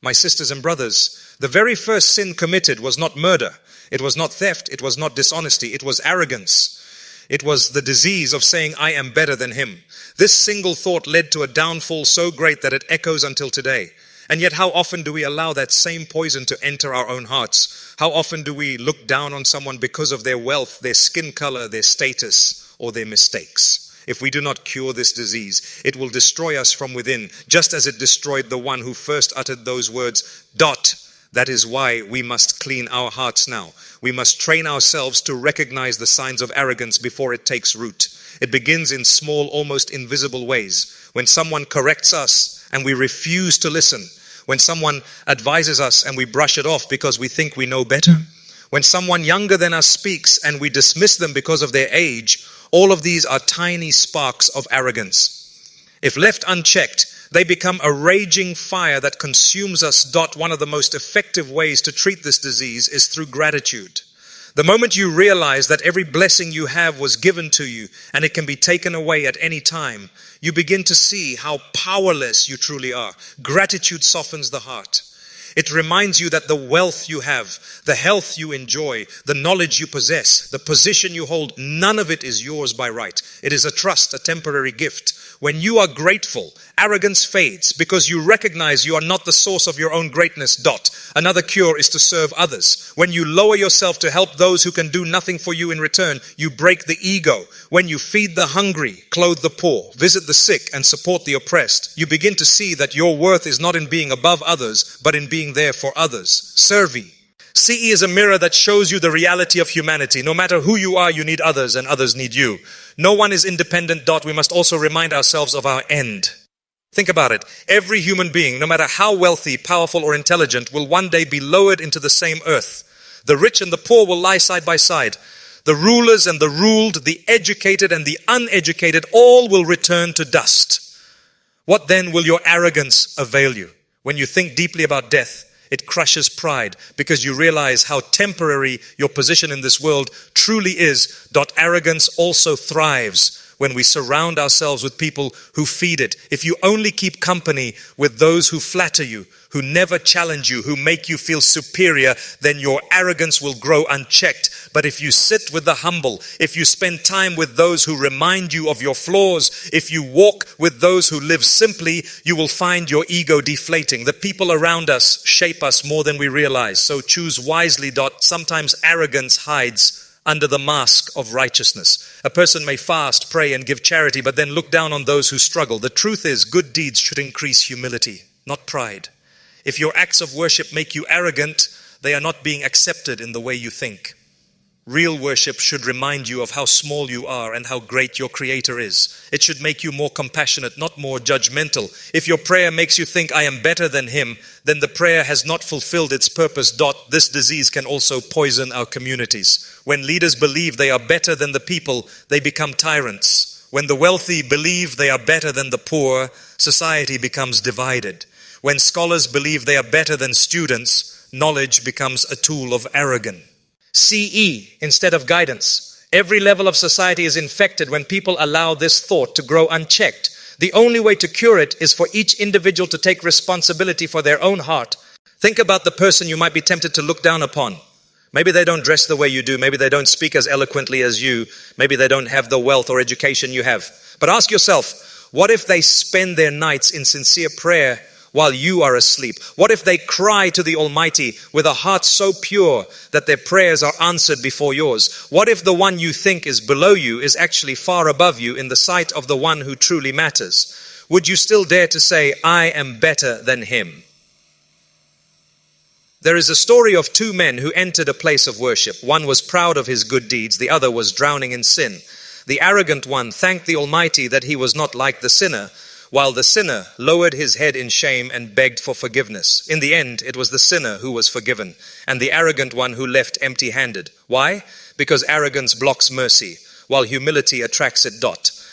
My sisters and brothers, the very first sin committed was not murder. It was not theft. It was not dishonesty. It was arrogance. It was the disease of saying, I am better than him. This single thought led to a downfall so great that it echoes until today. And yet how often do we allow that same poison to enter our own hearts? How often do we look down on someone because of their wealth, their skin color, their status, or their mistakes? If we do not cure this disease, it will destroy us from within, just as it destroyed the one who first uttered those words, dot. That is why we must clean our hearts now. We must train ourselves to recognize the signs of arrogance before it takes root. It begins in small, almost invisible ways. When someone corrects us and we refuse to listen. When someone advises us and we brush it off because we think we know better. When someone younger than us speaks and we dismiss them because of their age. All of these are tiny sparks of arrogance. If left unchecked, they become a raging fire that consumes us. One of the most effective ways to treat this disease is through gratitude. The moment you realize that every blessing you have was given to you and it can be taken away at any time, you begin to see how powerless you truly are. Gratitude softens the heart. It reminds you that the wealth you have, the health you enjoy, the knowledge you possess, the position you hold, none of it is yours by right. It is a trust, a temporary gift. When you are grateful, arrogance fades because you recognize you are not the source of your own greatness. Another cure is to serve others. When you lower yourself to help those who can do nothing for you in return, you break the ego. When you feed the hungry, clothe the poor, visit the sick, and support the oppressed, you begin to see that your worth is not in being above others, but in being there for others. Servi. CE is a mirror that shows you the reality of humanity. No matter who you are, you need others and others need you. No one is independent. We must also remind ourselves of our end. Think about it. Every human being, no matter how wealthy, powerful, or intelligent, will one day be lowered into the same earth. The rich and the poor will lie side by side. The rulers and the ruled, the educated and the uneducated, all will return to dust. What then will your arrogance avail you? When you think deeply about death, it crushes pride because you realize how temporary your position in this world truly is. Arrogance also thrives when we surround ourselves with people who feed it. If you only keep company with those who flatter you, who never challenge you, who make you feel superior, then your arrogance will grow unchecked. But if you sit with the humble, if you spend time with those who remind you of your flaws, if you walk with those who live simply, you will find your ego deflating. The people around us shape us more than we realize. So choose wisely. Sometimes arrogance hides under the mask of righteousness. A person may fast, pray, and give charity, but then look down on those who struggle. The truth is, good deeds should increase humility, not pride. If your acts of worship make you arrogant, they are not being accepted in the way you think. Real worship should remind you of how small you are and how great your Creator is. It should make you more compassionate, not more judgmental. If your prayer makes you think, I am better than him, then the prayer has not fulfilled its purpose. This disease can also poison our communities. When leaders believe they are better than the people, they become tyrants. When the wealthy believe they are better than the poor, society becomes divided. When scholars believe they are better than students, knowledge becomes a tool of arrogance. CE instead of guidance. Every level of society is infected when people allow this thought to grow unchecked. The only way to cure it is for each individual to take responsibility for their own heart. Think about the person you might be tempted to look down upon. Maybe they don't dress the way you do. Maybe they don't speak as eloquently as you. Maybe they don't have the wealth or education you have. But ask yourself, what if they spend their nights in sincere prayer while you are asleep? What if they cry to the Almighty with a heart so pure that their prayers are answered before yours? What if the one you think is below you is actually far above you in the sight of the one who truly matters? Would you still dare to say, I am better than him? There is a story of two men who entered a place of worship. One was proud of his good deeds, the other was drowning in sin. The arrogant one thanked the Almighty that he was not like the sinner, while the sinner lowered his head in shame and begged for forgiveness. In the end, it was the sinner who was forgiven, and the arrogant one who left empty-handed. Why? Because arrogance blocks mercy, while humility attracts it.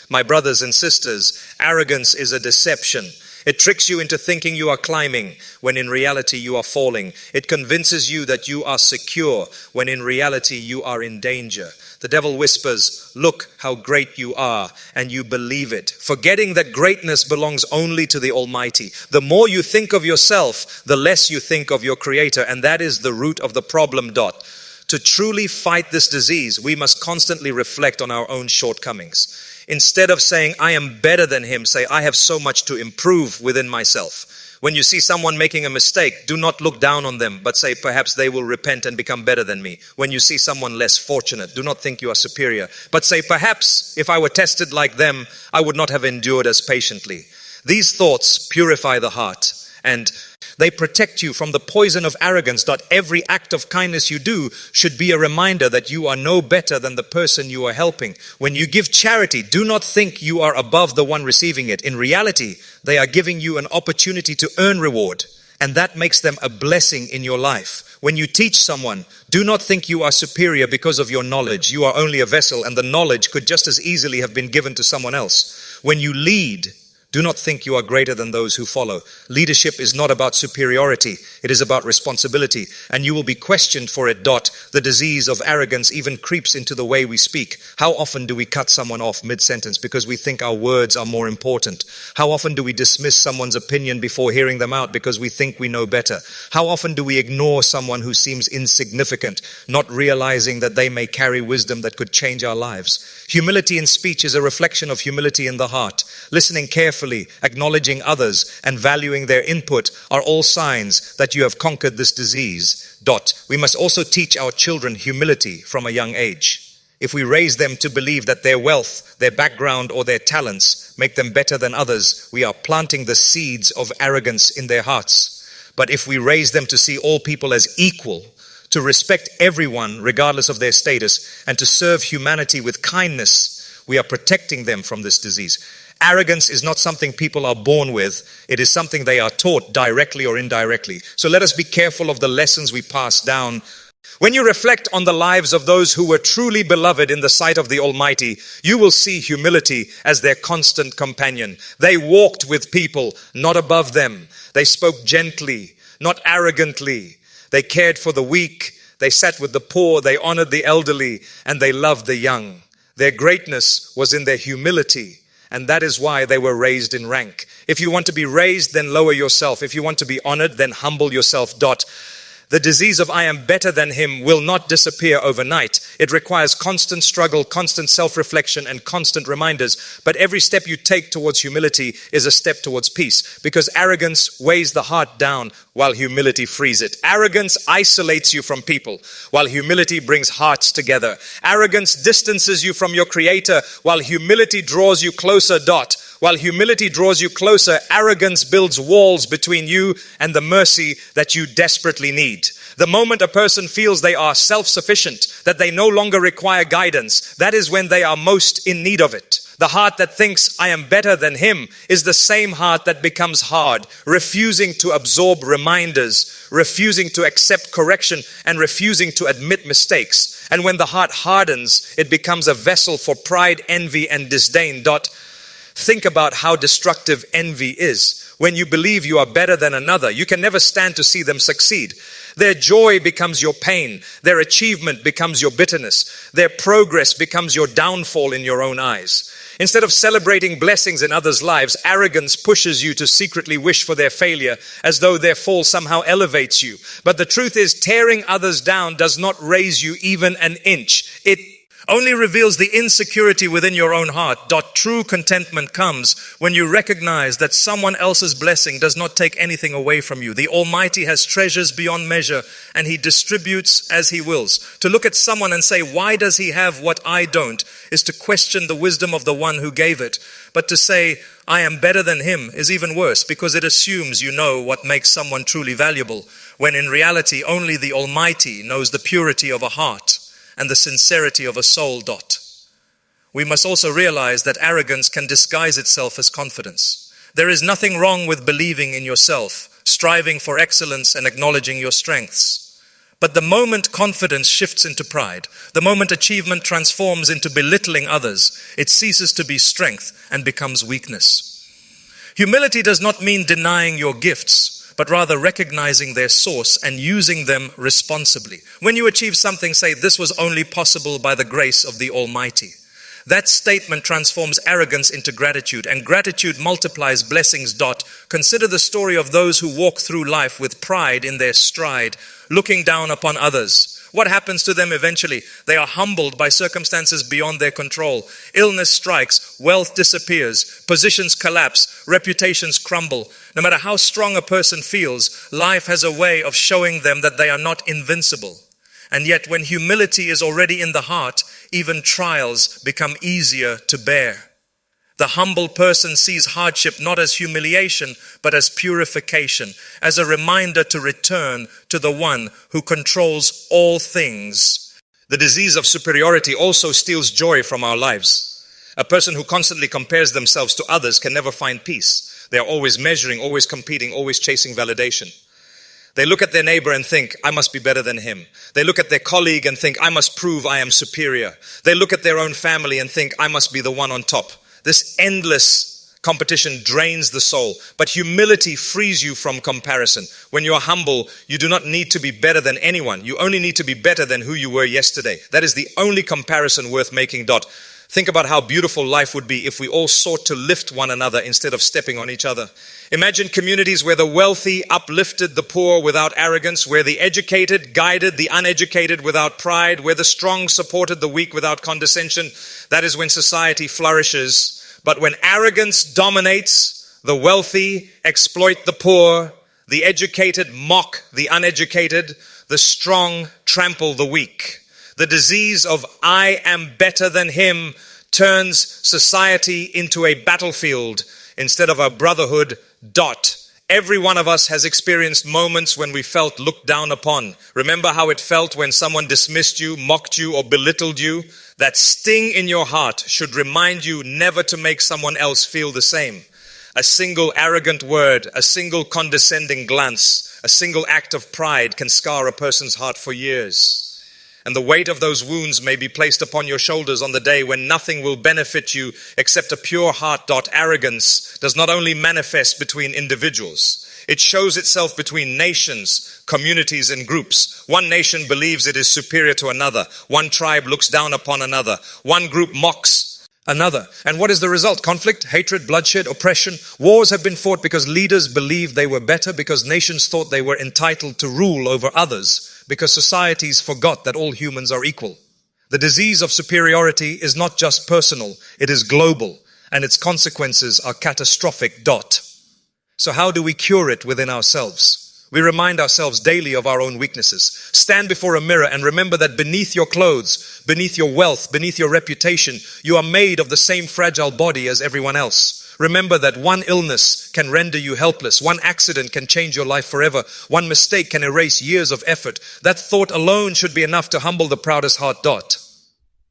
My brothers and sisters, arrogance is a deception. It tricks you into thinking you are climbing when in reality you are falling. It convinces you that you are secure when in reality you are in danger. The devil whispers, "Look how great you are," and you believe it, forgetting that greatness belongs only to the Almighty. The more you think of yourself, the less you think of your Creator, and that is the root of the problem. To truly fight this disease, we must constantly reflect on our own shortcomings. Instead of saying, "I am better than him," say, "I have so much to improve within myself." When you see someone making a mistake, do not look down on them, but say, "Perhaps they will repent and become better than me." When you see someone less fortunate, do not think you are superior, but say, "Perhaps if I were tested like them, I would not have endured as patiently." These thoughts purify the heart, and they protect you from the poison of arrogance. Every act of kindness you do should be a reminder that you are no better than the person you are helping. When you give charity, do not think you are above the one receiving it. In reality, they are giving you an opportunity to earn reward, and that makes them a blessing in your life. When you teach someone, do not think you are superior because of your knowledge. You are only a vessel, and the knowledge could just as easily have been given to someone else. When you lead, do not think you are greater than those who follow. Leadership is not about superiority. It is about responsibility, and you will be questioned for it. The disease of arrogance even creeps into the way we speak. How often do we cut someone off mid-sentence because we think our words are more important? How often do we dismiss someone's opinion before hearing them out because we think we know better? How often do we ignore someone who seems insignificant, not realizing that they may carry wisdom that could change our lives? Humility in speech is a reflection of humility in the heart. Listening carefully, acknowledging others, and valuing their input are all signs that you have conquered this disease. We must also teach our children humility from a young age. If we raise them to believe that their wealth, their background, or their talents make them better than others, we are planting the seeds of arrogance in their hearts. But if we raise them to see all people as equal, to respect everyone regardless of their status, and to serve humanity with kindness, we are protecting them from this disease. Arrogance is not something people are born with. It is something they are taught directly or indirectly. So let us be careful of the lessons we pass down. When you reflect on the lives of those who were truly beloved in the sight of the Almighty, you will see humility as their constant companion. They walked with people, not above them. They spoke gently, not arrogantly. They cared for the weak. They sat with the poor. They honored the elderly, and they loved the young. Their greatness was in their humility, and that is why they were raised in rank. If you want to be raised, then lower yourself. If you want to be honored, then humble yourself. The disease of "I am better than him" will not disappear overnight. It requires constant struggle, constant self-reflection, and constant reminders. But every step you take towards humility is a step towards peace, because arrogance weighs the heart down while humility frees it. Arrogance isolates you from people, while humility brings hearts together. Arrogance distances you from your Creator, while humility draws you closer. While humility draws you closer, arrogance builds walls between you and the mercy that you desperately need. The moment a person feels they are self-sufficient, that they no longer require guidance, that is when they are most in need of it. The heart that thinks "I am better than him" is the same heart that becomes hard, refusing to absorb reminders, refusing to accept correction, and refusing to admit mistakes. And when the heart hardens, it becomes a vessel for pride, envy, and disdain. Think about how destructive envy is. When you believe you are better than another, you can never stand to see them succeed. Their joy becomes your pain. Their achievement becomes your bitterness. Their progress becomes your downfall in your own eyes. Instead of celebrating blessings in others' lives, arrogance pushes you to secretly wish for their failure, as though their fall somehow elevates you. But the truth is, tearing others down does not raise you even an inch. It only reveals the insecurity within your own heart. True contentment comes when you recognize that someone else's blessing does not take anything away from you. The Almighty has treasures beyond measure, and He distributes as He wills. To look at someone and say, "Why does he have what I don't?" is to question the wisdom of the one who gave it. But to say, "I am better than him" is even worse, because it assumes you know what makes someone truly valuable, when in reality only the Almighty knows the purity of a heart and the sincerity of a soul. We must also realize that arrogance can disguise itself as confidence. There is nothing wrong with believing in yourself, striving for excellence, and acknowledging your strengths. But the moment confidence shifts into pride, the moment achievement transforms into belittling others, it ceases to be strength and becomes weakness. Humility does not mean denying your gifts, but rather recognizing their source and using them responsibly. When you achieve something, say, this was only possible by the grace of the Almighty. That statement transforms arrogance into gratitude, and gratitude multiplies blessings. Consider the story of those who walk through life with pride in their stride, looking down upon others. What happens to them eventually? They are humbled by circumstances beyond their control. Illness strikes, wealth disappears, positions collapse, reputations crumble. No matter how strong a person feels, life has a way of showing them that they are not invincible. And yet, when humility is already in the heart, even trials become easier to bear. The humble person sees hardship not as humiliation, but as purification, as a reminder to return to the one who controls all things. The disease of superiority also steals joy from our lives. A person who constantly compares themselves to others can never find peace. They are always measuring, always competing, always chasing validation. They look at their neighbor and think, I must be better than him. They look at their colleague and think, I must prove I am superior. They look at their own family and think, I must be the one on top. This endless competition drains the soul, but humility frees you from comparison. When you are humble, you do not need to be better than anyone. You only need to be better than who you were yesterday. That is the only comparison worth making. Think about how beautiful life would be if we all sought to lift one another instead of stepping on each other. Imagine communities where the wealthy uplifted the poor without arrogance, where the educated guided the uneducated without pride, where the strong supported the weak without condescension. That is when society flourishes. But when arrogance dominates, the wealthy exploit the poor, the educated mock the uneducated, the strong trample the weak. The disease of I am better than him turns society into a battlefield instead of a brotherhood. Every one of us has experienced moments when we felt looked down upon. Remember how it felt when someone dismissed you, mocked you, or belittled you? That sting in your heart should remind you never to make someone else feel the same. A single arrogant word, a single condescending glance, a single act of pride can scar a person's heart for years. And the weight of those wounds may be placed upon your shoulders on the day when nothing will benefit you except a pure heart. Arrogance does not only manifest between individuals. It shows itself between nations, communities, and groups. One nation believes it is superior to another. One tribe looks down upon another. One group mocks another. And what is the result? Conflict, hatred, bloodshed, oppression. Wars have been fought because leaders believed they were better, because nations thought they were entitled to rule over others, because societies forgot that all humans are equal. The disease of superiority is not just personal, it is global, and its consequences are catastrophic. So how do we cure it within ourselves? We remind ourselves daily of our own weaknesses. Stand before a mirror and remember that beneath your clothes, beneath your wealth, beneath your reputation, you are made of the same fragile body as everyone else. Remember that one illness can render you helpless. One accident can change your life forever. One mistake can erase years of effort. That thought alone should be enough to humble the proudest heart.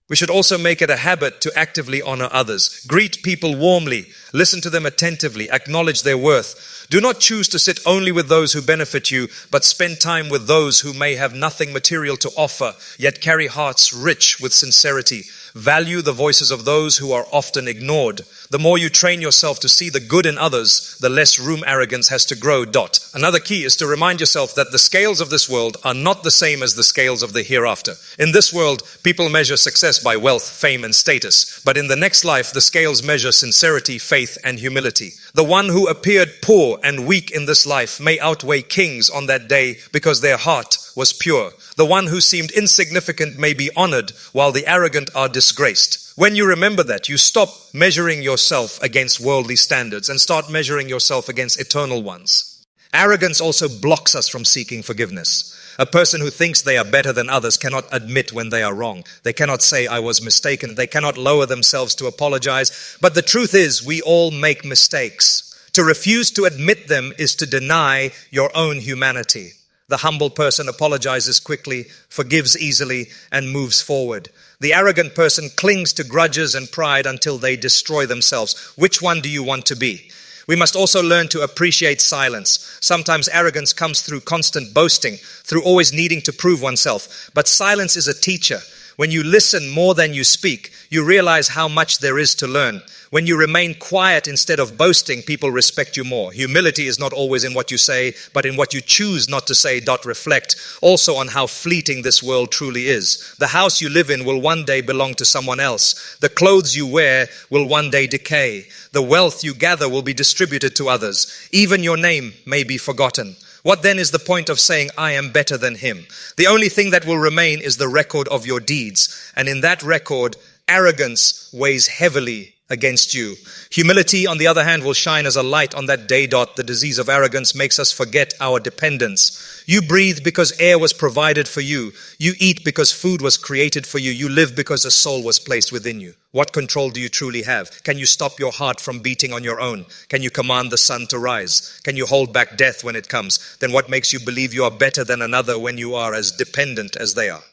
We should also make it a habit to actively honor others. Greet people warmly. Listen to them attentively. Acknowledge their worth. Do not choose to sit only with those who benefit you, but spend time with those who may have nothing material to offer, yet carry hearts rich with sincerity. Value the voices of those who are often ignored. The more you train yourself to see the good in others, the less room arrogance has to grow. Another key is to remind yourself that the scales of this world are not the same as the scales of the hereafter. In this world, people measure success by wealth, fame, and status. But in the next life, the scales measure sincerity, faith, and humility. The one who appeared poor and weak in this life may outweigh kings on that day because their heart was pure. The one who seemed insignificant may be honored, while the arrogant are disgraced. When you remember that, you stop measuring yourself against worldly standards and start measuring yourself against eternal ones. Arrogance also blocks us from seeking forgiveness. A person who thinks they are better than others cannot admit when they are wrong. They cannot say, I was mistaken. They cannot lower themselves to apologize. But the truth is, we all make mistakes. To refuse to admit them is to deny your own humanity. The humble person apologizes quickly, forgives easily, and moves forward. The arrogant person clings to grudges and pride until they destroy themselves. Which one do you want to be? We must also learn to appreciate silence. Sometimes arrogance comes through constant boasting, through always needing to prove oneself. But silence is a teacher. When you listen more than you speak, you realize how much there is to learn. When you remain quiet instead of boasting, people respect you more. Humility is not always in what you say, but in what you choose not to say. Reflect also on how fleeting this world truly is. The house you live in will one day belong to someone else. The clothes you wear will one day decay. The wealth you gather will be distributed to others. Even your name may be forgotten. What then is the point of saying, I am better than him? The only thing that will remain is the record of your deeds. And in that record, arrogance weighs heavily against you. Humility, on the other hand, will shine as a light on that day. The disease of arrogance makes us forget our dependence. You breathe because air was provided for you. You eat because food was created for you. You live because a soul was placed within you. What control do you truly have? Can you stop your heart from beating on your own? Can you command the sun to rise? Can you hold back death when it comes? Then what makes you believe you are better than another when you are as dependent as they are?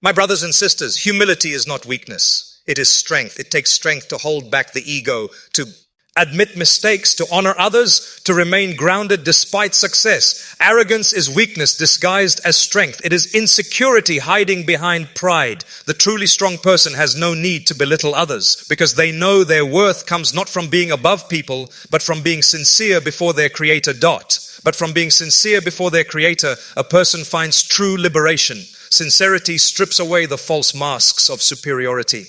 My brothers and sisters, humility is not weakness. It is strength. It takes strength to hold back the ego, to admit mistakes, to honor others, to remain grounded despite success. Arrogance is weakness disguised as strength. It is insecurity hiding behind pride. The truly strong person has no need to belittle others because they know their worth comes not from being above people, but from being sincere before their creator. But from being sincere before their creator, a person finds true liberation. Sincerity strips away the false masks of superiority.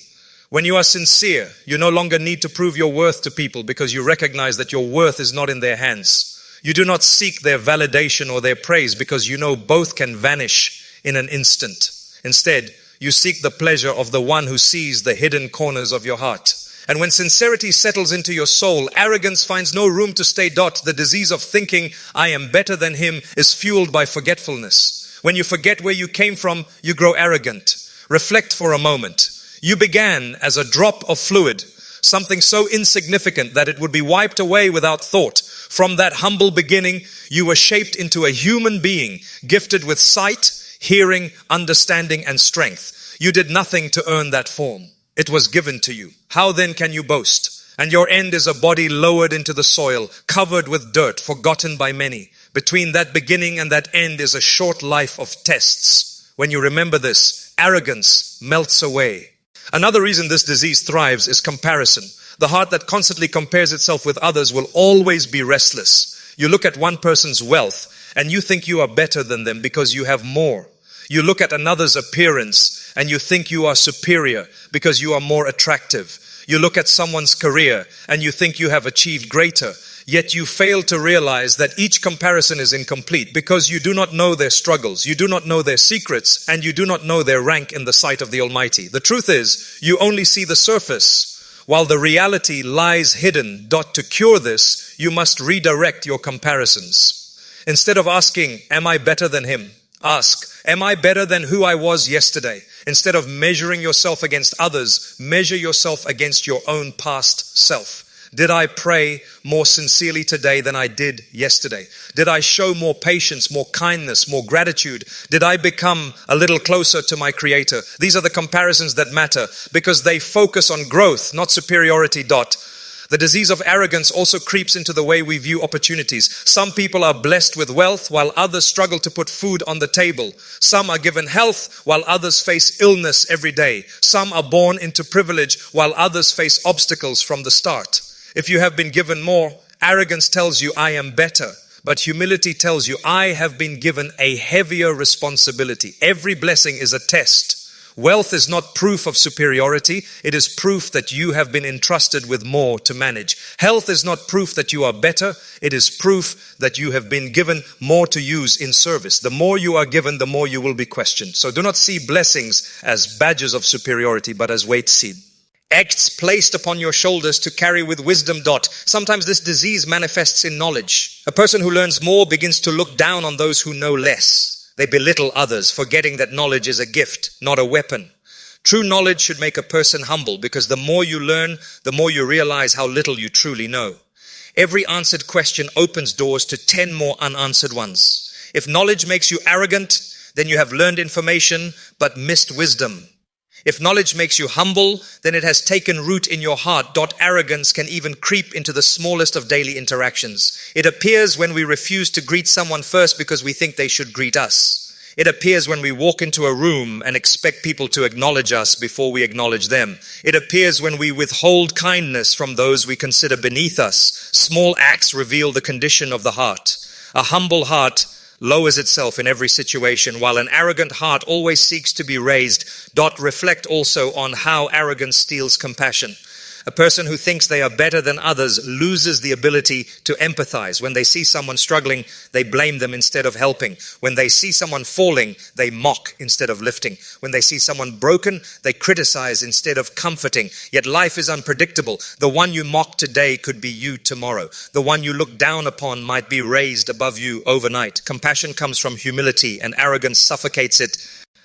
When you are sincere, you no longer need to prove your worth to people because you recognize that your worth is not in their hands. You do not seek their validation or their praise because you know both can vanish in an instant. Instead, you seek the pleasure of the one who sees the hidden corners of your heart. And when sincerity settles into your soul, arrogance finds no room to stay. The disease of thinking, I am better than him, is fueled by forgetfulness. When you forget where you came from, you grow arrogant. Reflect for a moment. You began as a drop of fluid, something so insignificant that it would be wiped away without thought. From that humble beginning, you were shaped into a human being, gifted with sight, hearing, understanding, and strength. You did nothing to earn that form. It was given to you. How then can you boast? And your end is a body lowered into the soil, covered with dirt, forgotten by many. Between that beginning and that end is a short life of tests. When you remember this, arrogance melts away. Another reason this disease thrives is comparison. The heart that constantly compares itself with others will always be restless. You look at one person's wealth and you think you are better than them because you have more. You look at another's appearance and you think you are superior because you are more attractive. You look at someone's career and you think you have achieved greater. Yet you fail to realize that each comparison is incomplete because you do not know their struggles, you do not know their secrets, and you do not know their rank in the sight of the Almighty. The truth is, you only see the surface, while the reality lies hidden. To cure this, you must redirect your comparisons. Instead of asking, am I better than him? Ask, am I better than who I was yesterday? Instead of measuring yourself against others, measure yourself against your own past self. Did I pray more sincerely today than I did yesterday? Did I show more patience, more kindness, more gratitude? Did I become a little closer to my Creator? These are the comparisons that matter because they focus on growth, not superiority. The disease of arrogance also creeps into the way we view opportunities. Some people are blessed with wealth while others struggle to put food on the table. Some are given health while others face illness every day. Some are born into privilege while others face obstacles from the start. If you have been given more, arrogance tells you, I am better. But humility tells you, I have been given a heavier responsibility. Every blessing is a test. Wealth is not proof of superiority. It is proof that you have been entrusted with more to manage. Health is not proof that you are better. It is proof that you have been given more to use in service. The more you are given, the more you will be questioned. So do not see blessings as badges of superiority, but as weight seed. Acts placed upon your shoulders to carry with wisdom. Sometimes this disease manifests in knowledge. A person who learns more begins to look down on those who know less. They belittle others, forgetting that knowledge is a gift, not a weapon. True knowledge should make a person humble because the more you learn, the more you realize how little you truly know. Every answered question opens doors to 10 more unanswered ones. If knowledge makes you arrogant, then you have learned information but missed wisdom. If knowledge makes you humble, then it has taken root in your heart. Arrogance can even creep into the smallest of daily interactions. It appears when we refuse to greet someone first because we think they should greet us. It appears when we walk into a room and expect people to acknowledge us before we acknowledge them. It appears when we withhold kindness from those we consider beneath us. Small acts reveal the condition of the heart. A humble heart lowers itself in every situation, while an arrogant heart always seeks to be raised. Reflect also on how arrogance steals compassion. A person who thinks they are better than others loses the ability to empathize. When they see someone struggling, they blame them instead of helping. When they see someone falling, they mock instead of lifting. When they see someone broken, they criticize instead of comforting. Yet life is unpredictable. The one you mock today could be you tomorrow. The one you look down upon might be raised above you overnight. Compassion comes from humility, and arrogance suffocates it.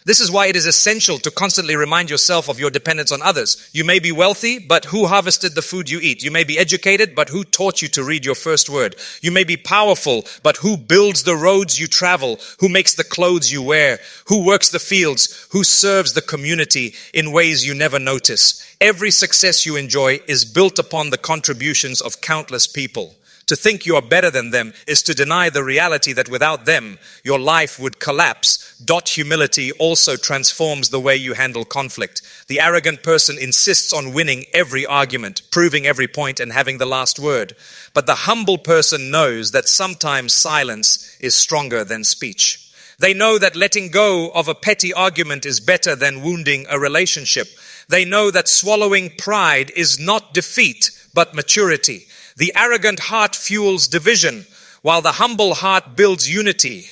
This is why it is essential to constantly remind yourself of your dependence on others. You may be wealthy, but who harvested the food you eat? You may be educated, but who taught you to read your first word? You may be powerful, but who builds the roads you travel? Who makes the clothes you wear? Who works the fields? Who serves the community in ways you never notice? Every success you enjoy is built upon the contributions of countless people. To think you are better than them is to deny the reality that without them, your life would collapse. Humility also transforms the way you handle conflict. The arrogant person insists on winning every argument, proving every point, and having the last word. But the humble person knows that sometimes silence is stronger than speech. They know that letting go of a petty argument is better than wounding a relationship. They know that swallowing pride is not defeat, but maturity. The arrogant heart fuels division, while the humble heart builds unity.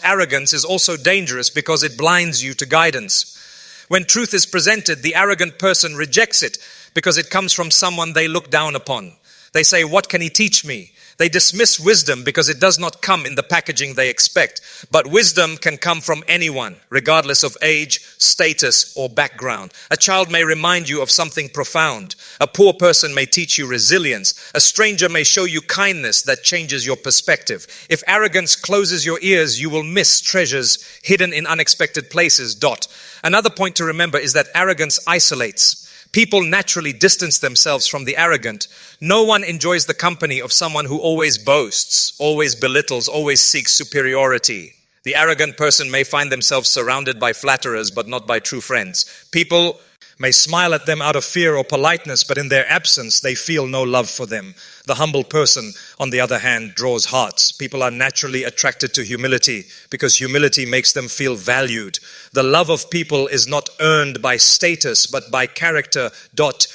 Arrogance is also dangerous because it blinds you to guidance. When truth is presented, the arrogant person rejects it because it comes from someone they look down upon. They say, "What can he teach me?" They dismiss wisdom because it does not come in the packaging they expect. But wisdom can come from anyone, regardless of age, status, or background. A child may remind you of something profound. A poor person may teach you resilience. A stranger may show you kindness that changes your perspective. If arrogance closes your ears, you will miss treasures hidden in unexpected places. Another point to remember is that arrogance isolates. People naturally distance themselves from the arrogant. No one enjoys the company of someone who always boasts, always belittles, always seeks superiority. The arrogant person may find themselves surrounded by flatterers, but not by true friends. People may smile at them out of fear or politeness, but in their absence, they feel no love for them. The humble person, on the other hand, draws hearts. People are naturally attracted to humility because humility makes them feel valued. The love of people is not earned by status, but by character.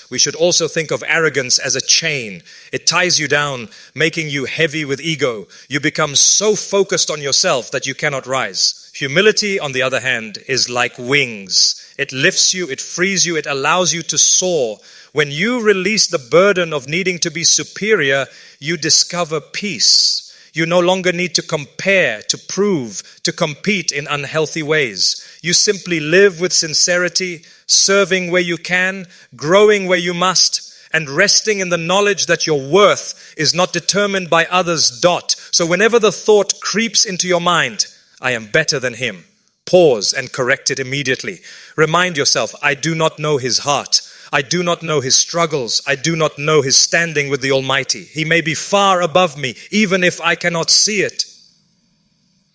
We should also think of arrogance as a chain. It ties you down, making you heavy with ego. You become so focused on yourself that you cannot rise. Humility, on the other hand, is like wings. It lifts you, it frees you, it allows you to soar. When you release the burden of needing to be superior, you discover peace. You no longer need to compare, to prove, to compete in unhealthy ways. You simply live with sincerity, serving where you can, growing where you must, and resting in the knowledge that your worth is not determined by others. So whenever the thought creeps into your mind, "I am better than him," pause and correct it immediately. Remind yourself, "I do not know his heart. I do not know his struggles. I do not know his standing with the Almighty. He may be far above me, even if I cannot see it."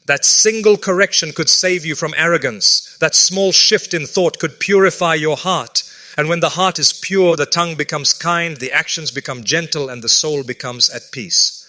That single correction could save you from arrogance. That small shift in thought could purify your heart. And when the heart is pure, the tongue becomes kind, the actions become gentle, and the soul becomes at peace.